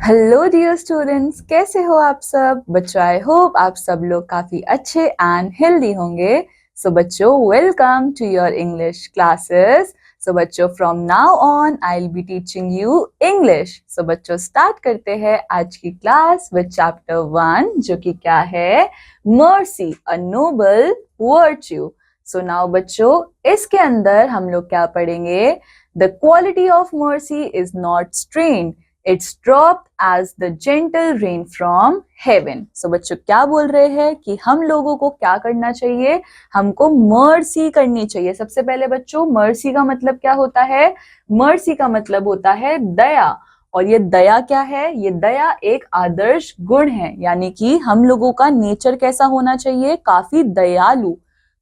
Hello dear students, कैसे हो आप सब बच्चों। आई होप आप सब लोग काफी अच्छे एंड हेल्दी होंगे। सो बच्चों, welcome to your English classes. So बच्चों, from now on I will be teaching you English. So बच्चों, स्टार्ट करते हैं आज की क्लास विद चैप्टर 1, जो कि क्या है, मर्सी, अ नोबल वर्च्यू। सो नाउ बच्चों, इसके अंदर हम लोग क्या पढ़ेंगे, the quality of mercy is not strained, It's dropped as the gentle rain from heaven. So बच्चों क्या बोल रहे हैं कि हम लोगों को क्या करना चाहिए, हमको मर्सी करनी चाहिए। सबसे पहले बच्चों, मर्सी का मतलब क्या होता है, मर्सी का मतलब होता है दया। और ये दया क्या है, ये दया एक आदर्श गुण है, यानी कि हम लोगों का नेचर कैसा होना चाहिए, काफी दयालु।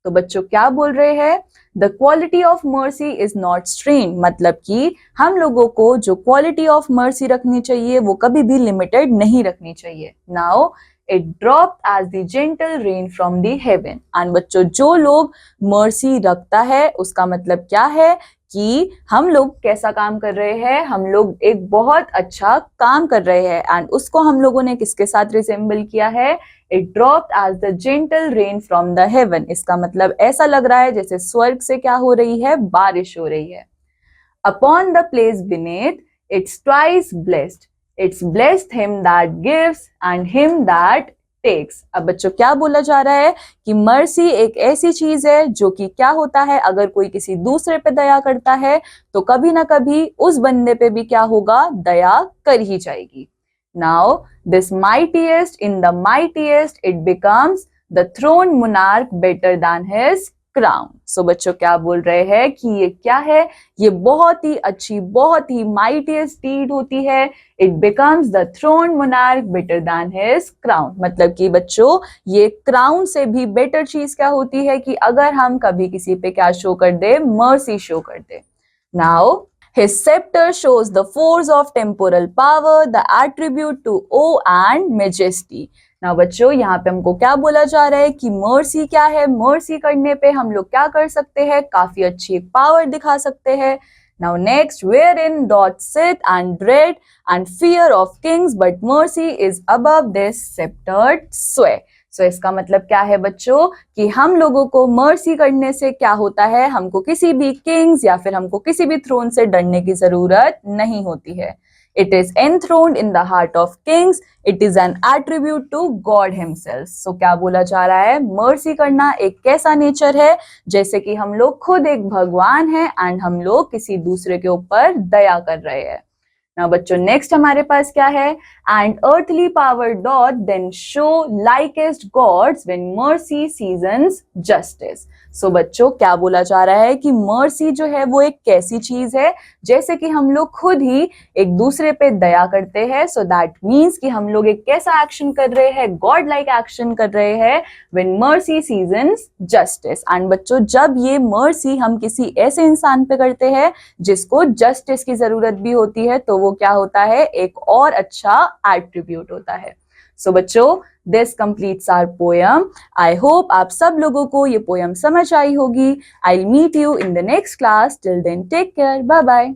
तो बच्चों क्या बोल रहे हैं, the quality of mercy is not strain, मतलब कि हम लोगों को जो क्वालिटी ऑफ मर्सी रखनी चाहिए वो कभी भी लिमिटेड नहीं रखनी चाहिए। Now it dropped as the gentle rain from the heaven. And बच्चों, जो लोग मर्सी रखता है उसका मतलब क्या है कि हम लोग कैसा काम कर रहे हैं, हम लोग एक बहुत अच्छा काम कर रहे हैं। एंड उसको हम लोगों ने किसके साथ रिसेंबल किया है, it dropped as the gentle rain from the heaven. इसका मतलब ऐसा लग रहा है जैसे स्वर्ग से क्या हो रही है, बारिश हो रही है। Upon the place beneath, it's twice blessed. It's blessed him that gives and him that takes. अब बच्चों क्या बोला जा रहा है कि मर्सी एक ऐसी चीज है जो कि क्या होता है, अगर कोई किसी दूसरे पे दया करता है तो कभी ना कभी उस बंदे पे भी क्या होगा, दया कर ही जाएगी। Now, this mightiest in the mightiest, it becomes the throne monarch better than his crown. So बच्चों क्या बोल रहे हैं कि ये क्या है, ये बहुत ही अच्छी, बहुत ही माइटियस्ट डीड होती है। It becomes the throne monarch better than his crown, मतलब कि बच्चों ये क्राउन से भी बेटर चीज क्या होती है कि अगर हम कभी किसी पे क्या शो कर दे, मर्सी शो कर दे। Now his scepter shows the force of temporal power, the attribute to awe and majesty. ना बच्चों, यहाँ पे हमको क्या बोला जा रहा है कि मर्सी क्या है, मर्सी करने पे हम लोग क्या कर सकते हैं, काफी अच्छी पावर दिखा सकते हैं। Now next, wherein doth sit and dread and fear of kings, but mercy is above this sceptered sway. So इसका मतलब क्या है बच्चों कि हम लोगों को मर्सी करने से क्या होता है, हमको किसी भी किंग्स या फिर हमको किसी भी थ्रोन से डरने की जरूरत नहीं होती है। It is enthroned in the heart of kings. It is an attribute to God himself. So क्या बोला जा रहा है, मर्सी करना एक कैसा नेचर है, जैसे कि हम लोग खुद एक भगवान हैं एंड हम लोग किसी दूसरे के ऊपर दया कर रहे हैं। ना बच्चों, नेक्स्ट हमारे पास क्या है, and earthly power doth then show likest gods when mercy seasons justice. So बच्चों क्या बोला जा रहा है कि मर्सी जो है वो एक कैसी चीज है, जैसे कि हम लोग खुद ही एक दूसरे पे दया करते हैं। सो दैट मीन्स कि हम लोग एक कैसा एक्शन कर रहे हैं, गॉड लाइक एक्शन कर रहे हैं when mercy seasons justice. And बच्चों, जब ये मर्सी हम किसी ऐसे इंसान पे करते हैं जिसको जस्टिस की जरूरत भी होती है, तो वो क्या होता है, एक और अच्छा एट्रीब्यूट होता है। सो बच्चों, this completes our poem. I hope आप सब लोगों को ये पोयम समझ आई होगी। I will meet you in the next class. Till then take care, bye bye.